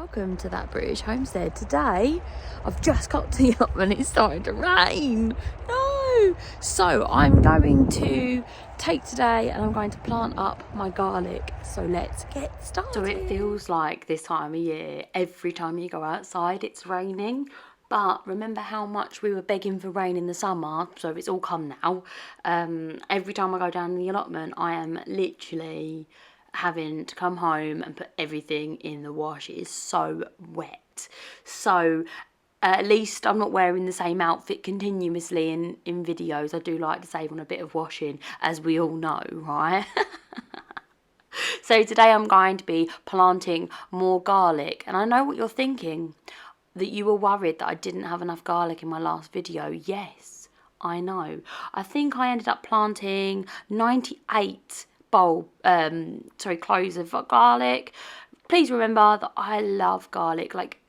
welcome to that British homestead. Today I've just got to the allotment, it's starting to rain. No! So I'm going to take today and I'm going to plant up my garlic. So let's get started. So it feels like this time of year, every time you go outside it's raining. But remember how much we were begging for rain in the summer, so it's all come now. Every time I go down the allotment, I am literally having to come home and put everything in the wash. It is so wet. So at least I'm not wearing the same outfit continuously in videos. I do like to save on a bit of washing, as we all know, right? So today I'm going to be planting more garlic, and I know what you're thinking, that you were worried that I didn't have enough garlic in my last video. Yes, I know. I think I ended up planting 98 cloves of garlic. Please remember that I love garlic. Like,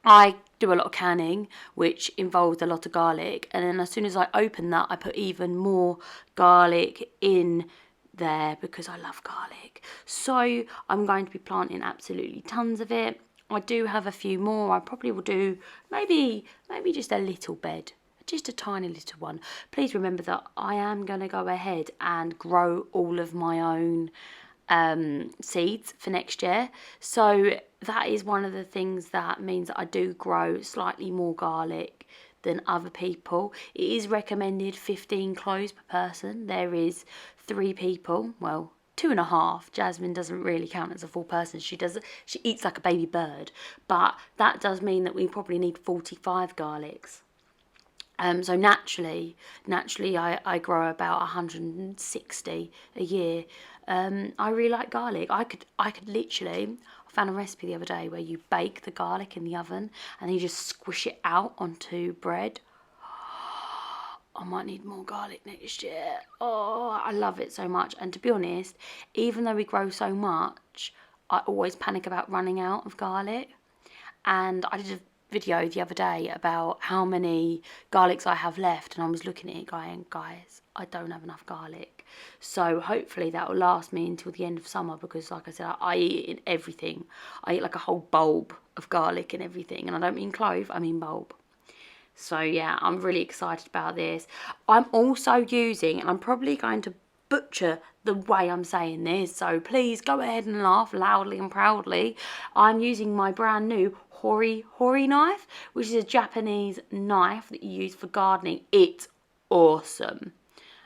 I do a lot of canning, which involves a lot of garlic, and then as soon as I open that, I put even more garlic in there because I love garlic. So I'm going to be planting absolutely tons of it. I do have a few more. I probably will do maybe just a little bed, just a tiny little one. Please remember that I am going to go ahead and grow all of my own seeds for next year. So that is one of the things that means that I do grow slightly more garlic than other people. It is recommended 15 cloves per person. There is 3 people, well, 2.5. Jasmine doesn't really count as a full person. She eats like a baby bird, but that does mean that we probably need 45 garlics. So naturally I grow about 160 a year. I really like garlic. I could literally, I found a recipe the other day where you bake the garlic in the oven and then you just squish it out onto bread. I might need more garlic next year. Oh, I love it so much. And to be honest, even though we grow so much, I always panic about running out of garlic. And I did a video the other day about how many garlics I have left, and I was looking at it going, guys, I don't have enough garlic. So hopefully that will last me until the end of summer, because like I said, I eat in everything. I eat like a whole bulb of garlic and everything, and I don't mean clove, I mean bulb. So yeah, I'm really excited about this. I'm also using, and I'm probably going to butcher the way I'm saying this, so please go ahead and laugh loudly and proudly. I'm using my brand new hori knife, which is a Japanese knife that you use for gardening. It's awesome.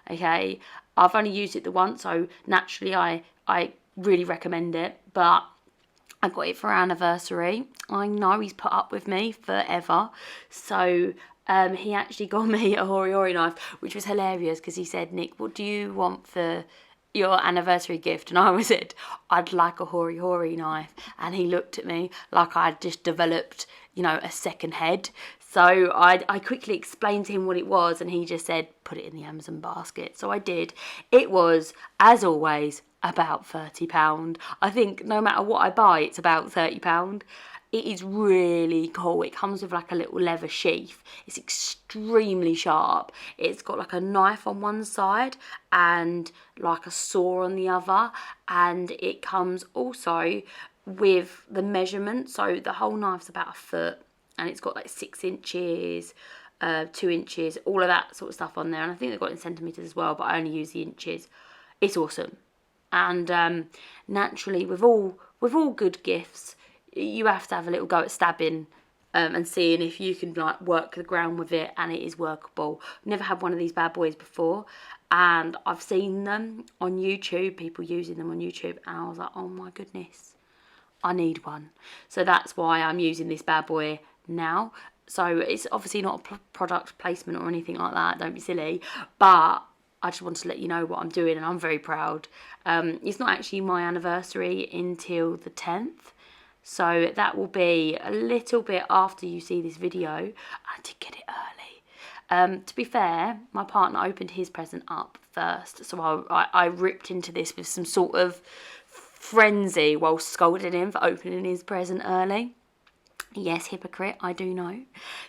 Okay, I've only used it the once, so naturally I really recommend it, but I got it for our anniversary. I know he's put up with me forever. So he actually got me a hori knife, which was hilarious because he said, Nick, what do you want for your anniversary gift? And I said, I'd like a hori knife. And he looked at me like I'd just developed, a second head. So I quickly explained to him what it was, and he just said, put it in the Amazon basket. So I did. It was, as always, about £30. I think no matter what I buy, it's about £30. It is really cool. It comes with like a little leather sheath. It's extremely sharp. It's got like a knife on one side and like a saw on the other, and it comes also with the measurement. So the whole knife's about 1 foot, and it's got like 6 inches, 2 inches, all of that sort of stuff on there. And I think they've got it in centimetres as well, but I only use the inches. It's awesome. And naturally, with all good gifts, you have to have a little go at stabbing and seeing if you can like work the ground with it, and it is workable. Never had one of these bad boys before, and I've seen them on YouTube, people using them on YouTube, and I was like, oh my goodness, I need one. So that's why I'm using this bad boy now. So it's obviously not a product placement or anything like that, don't be silly, but I just wanted to let you know what I'm doing, and I'm very proud. It's not actually my anniversary until the 10th, so that will be a little bit after you see this video. I did get it early. To be fair, my partner opened his present up first, so I ripped into this with some sort of frenzy while scolding him for opening his present early. Yes, hypocrite, I do know.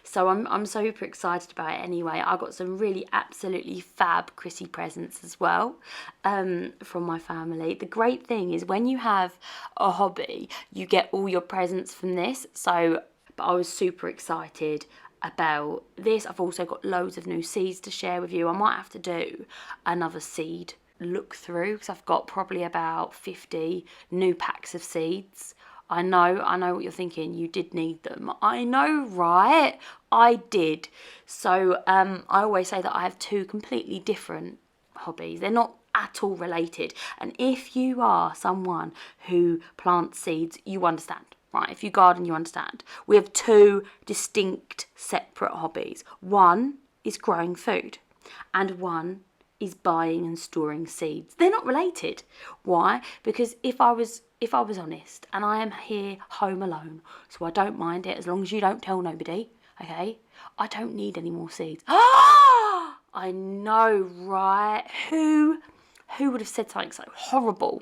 So I'm super excited about it anyway. I got some really absolutely fab Chrissy presents as well, from my family. The great thing is when you have a hobby, you get all your presents from this. So, but I was super excited about this. I've also got loads of new seeds to share with you. I might have to do another seed look through because I've got probably about 50 new packs of seeds. I know what you're thinking. You did need them. I know, right? I did. So I always say that I have two completely different hobbies. They're not at all related. And if you are someone who plants seeds, you understand, right? If you garden, you understand. We have two distinct, separate hobbies. One is growing food, and one is buying and storing seeds. They're not related. Why? Because if I was honest, and I am here home alone, so I don't mind it as long as you don't tell nobody, okay? I don't need any more seeds. Ah! I know, right? Who would have said something so horrible?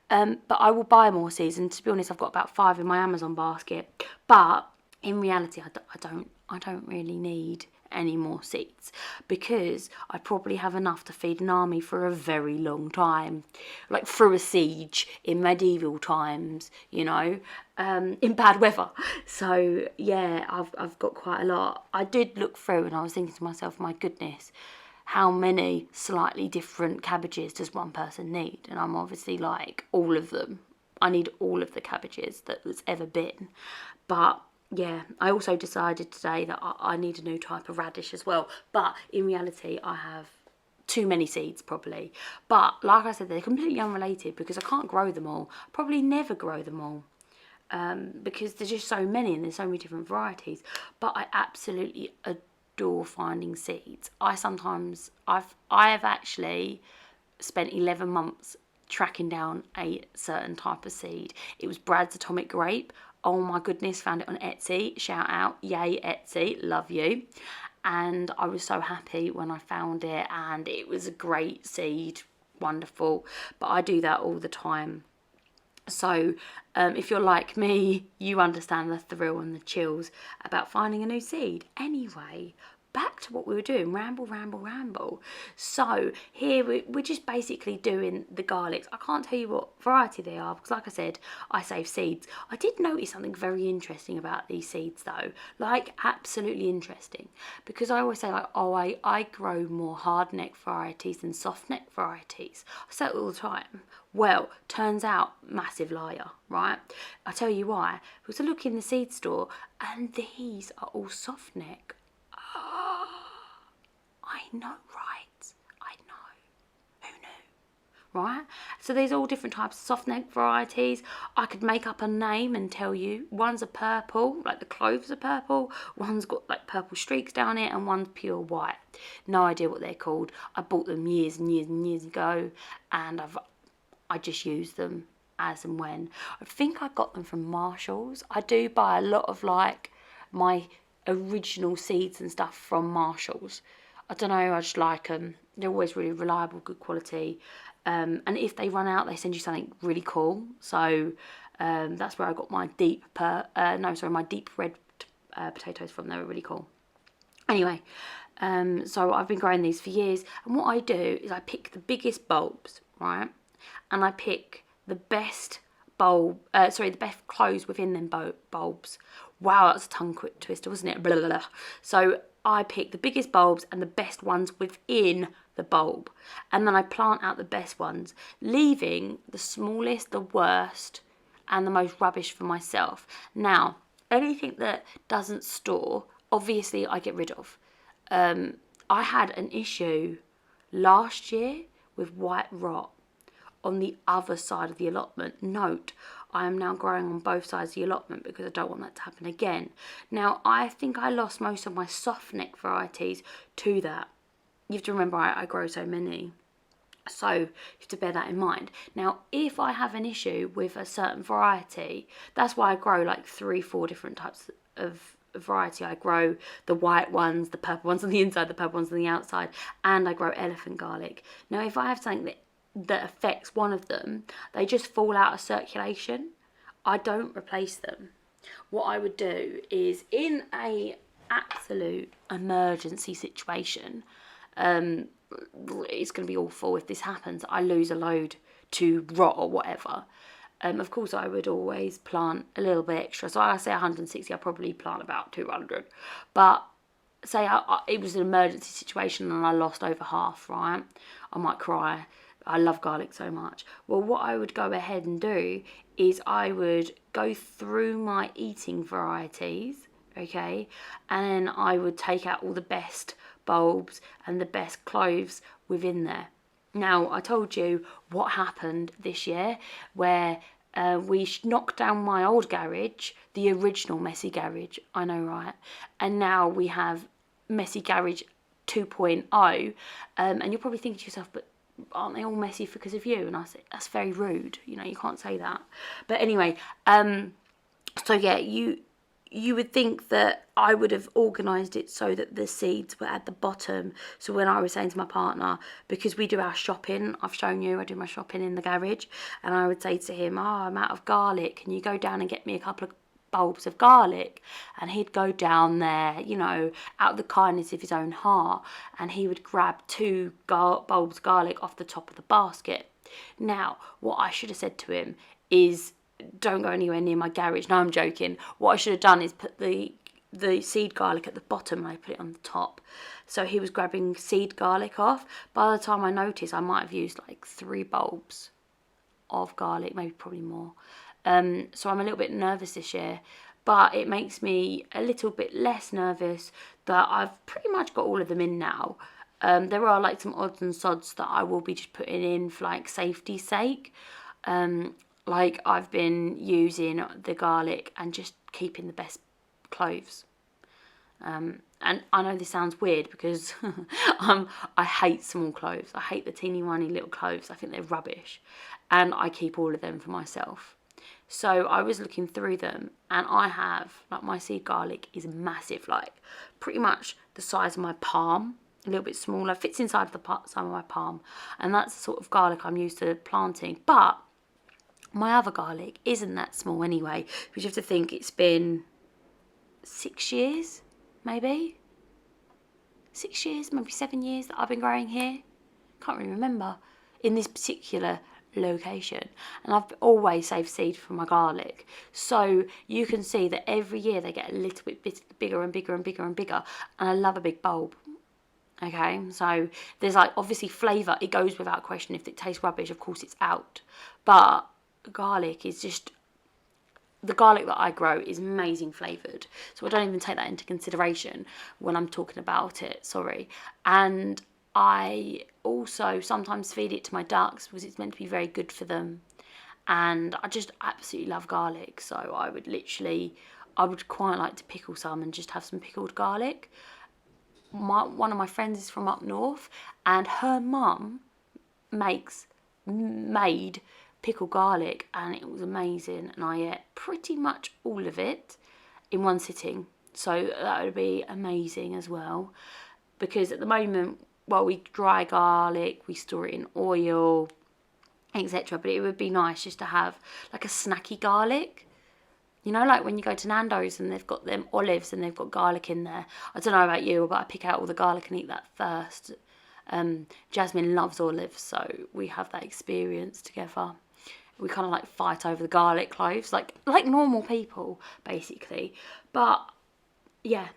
But I will buy more seeds, and to be honest, I've got about 5 in my Amazon basket. But in reality, I don't really need any more seeds because I probably have enough to feed an army for a very long time, like through a siege in medieval times, you know, in bad weather. So yeah, I've got quite a lot. I did look through and I was thinking to myself, my goodness, how many slightly different cabbages does one person need? And I'm obviously like, all of them. I need all of the cabbages that there's ever been. But yeah, I also decided today that I need a new type of radish as well. But in reality, I have too many seeds probably. But like I said, they're completely unrelated because I can't grow them all. Probably never grow them all. Because there's just so many and there's so many different varieties. But I absolutely adore finding seeds. I have actually spent 11 months tracking down a certain type of seed. It was Brad's Atomic Grape. Oh my goodness, found it on Etsy. Shout out, yay Etsy, love you. And I was so happy when I found it, and it was a great seed, wonderful. But I do that all the time. So if you're like me, you understand the thrill and the chills about finding a new seed. Anyway, back to what we were doing, ramble. So here we're just basically doing the garlics. I can't tell you what variety they are because like I said, I save seeds. I did notice something very interesting about these seeds though, like absolutely interesting, because I always say like, oh, I grow more hard neck varieties than soft neck varieties. I say it all the time. Well, turns out, massive liar, right? I'll tell you why. Because I look in the seed store and these are all soft neck. I know, right? I know. Who knew? Right? So there's all different types of soft neck varieties. I could make up a name and tell you. One's a purple, like the cloves are purple. One's got like purple streaks down it, and one's pure white. No idea what they're called. I bought them years and years and years ago, and I just use them as and when. I think I got them from Marshall's. I do buy a lot of like my original seeds and stuff from Marshall's. I don't know, I just like them. They're always really reliable, good quality. And if they run out, they send you something really cool. So that's where I got my my deep red potatoes from. They were really cool. Anyway, so I've been growing these for years. And what I do is I pick the biggest bulbs, right? And I pick the best the best clothes within them bulbs. Wow, that's a tongue twister, wasn't it? Blah, blah, blah. So I pick the biggest bulbs and the best ones within the bulb. And then I plant out the best ones, leaving the smallest, the worst, and the most rubbish for myself. Now, anything that doesn't store, obviously I get rid of. I had an issue last year with white rot on the other side of the allotment. Note, I am now growing on both sides of the allotment because I don't want that to happen again. Now, I think I lost most of my soft neck varieties to that. You have to remember I grow so many. So you have to bear that in mind. Now, if I have an issue with a certain variety, that's why I grow like 3-4 different types of variety. I grow the white ones, the purple ones on the inside, the purple ones on the outside, and I grow elephant garlic. Now, if I have something that affects one of them, they just fall out of circulation. I don't replace them. what I would do is, in a absolute emergency situation, it's going to be awful if this happens, I lose a load to rot or whatever. Of course, I would always plant a little bit extra. So I say 160, I probably plant about 200. But say it was an emergency situation and I lost over half, right? I might cry. I love garlic so much. Well, what I would go ahead and do is I would go through my eating varieties, okay? And then I would take out all the best bulbs and the best cloves within there. Now, I told you what happened this year, where we knocked down my old garage, the original messy garage, I know, right? And now we have messy garage 2.0, and you're probably thinking to yourself, but aren't they all messy because of you? And I said, that's very rude, you know, you can't say that. But anyway, so yeah, you would think that I would have organised it so that the seeds were at the bottom. So when I was saying to my partner, because we do our shopping, I've shown you, I do my shopping in the garage, and I would say to him, I'm out of garlic, can you go down and get me a couple of bulbs of garlic? And he'd go down there, you know, out of the kindness of his own heart, and he would grab 2 bulbs of garlic off the top of the basket. Now, what I should have said to him is, don't go anywhere near my garage. No, I'm joking. What I should have done is put the seed garlic at the bottom and I put it on the top. So he was grabbing seed garlic off. By the time I noticed, I might have used like 3 bulbs of garlic, maybe probably more. So I'm a little bit nervous this year, but it makes me a little bit less nervous that I've pretty much got all of them in now. There are like some odds and sods that I will be just putting in for like safety's sake. Like I've been using the garlic and just keeping the best cloves. And I know this sounds weird because I hate small cloves. I hate the teeny tiny little cloves. I think they're rubbish. And I keep all of them for myself. So I was looking through them and I have, like, my seed garlic is massive, like pretty much the size of my palm, a little bit smaller, fits inside the side of my palm. And that's the sort of garlic I'm used to planting. But my other garlic isn't that small anyway, because you have to think it's been 6 years, maybe 6 years, maybe 7 years that I've been growing here. Can't really remember, in this particular location. And I've always saved seed for my garlic. So you can see that every year they get a little bit bigger and bigger and bigger and bigger. And I love a big bulb. Okay, so there's like obviously flavour. It goes without question. If it tastes rubbish, of course it's out. But garlic is just, the garlic that I grow is amazing flavoured, so I don't even take that into consideration when I'm talking about it, sorry. And I also sometimes feed it to my ducks because it's meant to be very good for them, and I just absolutely love garlic. So I would quite like to pickle some and just have some pickled garlic. One of my friends is from up north, and her mum made pickled garlic, and it was amazing, and I ate pretty much all of it in one sitting. So that would be amazing as well, because at the moment, well, we dry garlic, we store it in oil, etc. But it would be nice just to have like a snacky garlic, you know, like when you go to Nando's and they've got them olives and they've got garlic in there. I don't know about you, but I pick out all the garlic and eat that first. Jasmine loves olives, so we have that experience together. We kind of like fight over the garlic cloves, like normal people, basically. But yeah,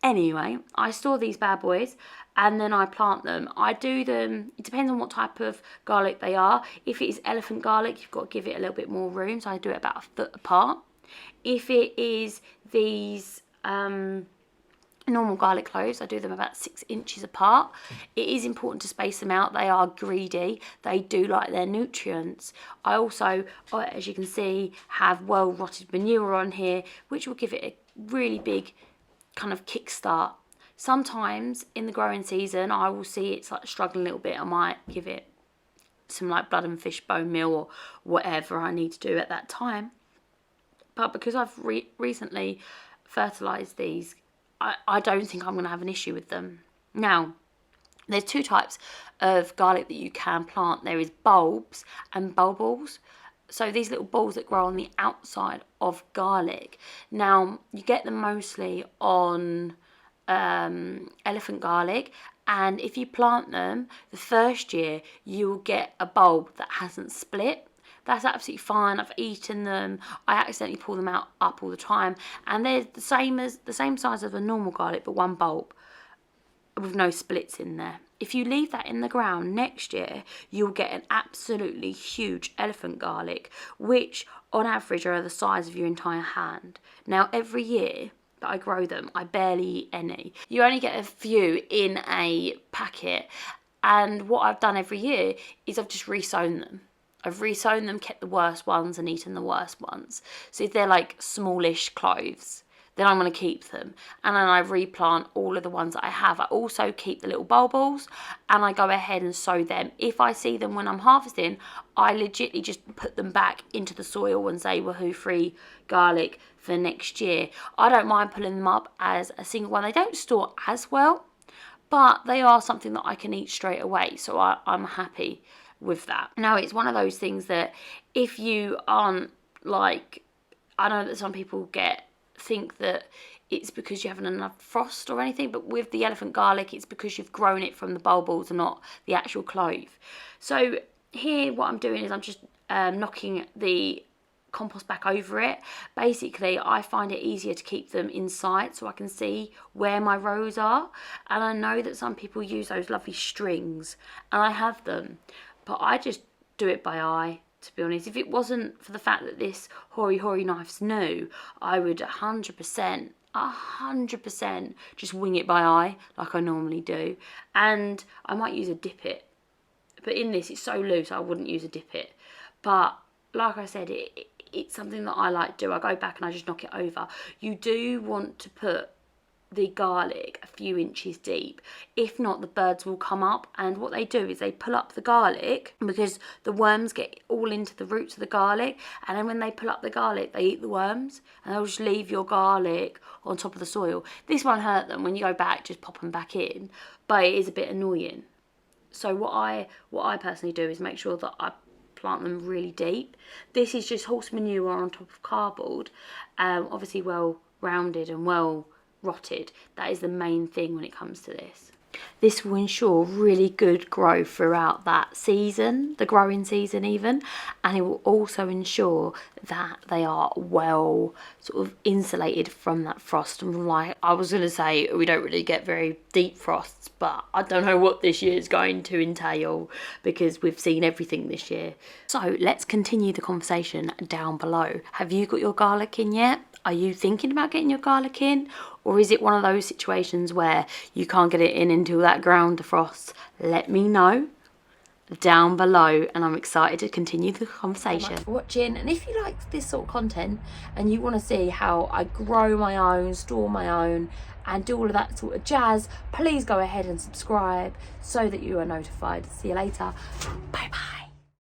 anyway, I store these bad boys and then I plant them. I do them, it depends on what type of garlic they are. If it is elephant garlic, you've got to give it a little bit more room, so I do it about 1 foot apart. If it is these normal garlic cloves, I do them about 6 inches apart. It is important to space them out. They are greedy. They do like their nutrients. I also, as you can see, have well rotted manure on here, which will give it a really big kind of kickstart. Sometimes in the growing season, I will see it's like struggling a little bit. I might give it some like blood and fish bone meal or whatever I need to do at that time. But because I've recently fertilised these, I don't think I'm going to have an issue with them. Now, there's 2 types of garlic that you can plant. There is bulbs and bulbils. So these little balls that grow on the outside of garlic. Now, you get them mostly on elephant garlic, and if you plant them the first year, you will get a bulb that hasn't split. That's absolutely fine. I've eaten them. I accidentally pull them out up all the time, and they're the same size as a normal garlic, but one bulb with no splits in there. If you leave that in the ground next year, you'll get an absolutely huge elephant garlic, which on average are the size of your entire hand. Now, every year that I grow them, I barely eat any. You only get a few in a packet, and what I've done every year is I've just resown them. I've resown them, kept the worst ones and eaten the worst ones. So if they're like smallish cloves, then I'm going to keep them. And then I replant all of the ones that I have. I also keep the little bulbils, and I go ahead and sow them. If I see them when I'm harvesting, I legitimately just put them back into the soil and say, woohoo, free garlic for next year. I don't mind pulling them up as a single one. They don't store as well, but they are something that I can eat straight away. So I'm happy with that. Now, it's one of those things that if you aren't like, I know that some people think that it's because you haven't enough frost or anything, but with the elephant garlic, it's because you've grown it from the bulbils and not the actual clove. So here what I'm doing is I'm just knocking the compost back over it. Basically, I find it easier to keep them in sight so I can see where my rows are, and I know that some people use those lovely strings, and I have them, but I just do it by eye. To be honest, if it wasn't for the fact that this hoary knife's new, I would 100% just wing it by eye like I normally do. And I might use a dip it, but in this it's so loose I wouldn't use a dip it. But like I said, it's something that I like to do. I go back and I just knock it over. You do want to put the garlic a few inches deep. If not, the birds will come up, and what they do is they pull up the garlic because the worms get all into the roots of the garlic, and then when they pull up the garlic they eat the worms, and they'll just leave your garlic on top of the soil. This won't hurt them. When you go back, just pop them back in, but it is a bit annoying. So what I personally do is make sure that I plant them really deep. This is just horse manure on top of cardboard, obviously well rounded and well rotted. That is the main thing when it comes to this. This will ensure really good growth throughout that season, the growing season even, and it will also ensure that they are well sort of insulated from that frost. And like I was going to say, we don't really get very deep frosts, but I don't know what this year is going to entail because we've seen everything this year. So let's continue the conversation down below. Have you got your garlic in yet? Are you thinking about getting your garlic in? Or is it one of those situations where you can't get it in until that ground defrosts? Let me know down below, and I'm excited to continue the conversation. Thank you so much for watching, and if you like this sort of content and you want to see how I grow my own, store my own, and do all of that sort of jazz, please go ahead and subscribe so that you are notified. See you later. Bye.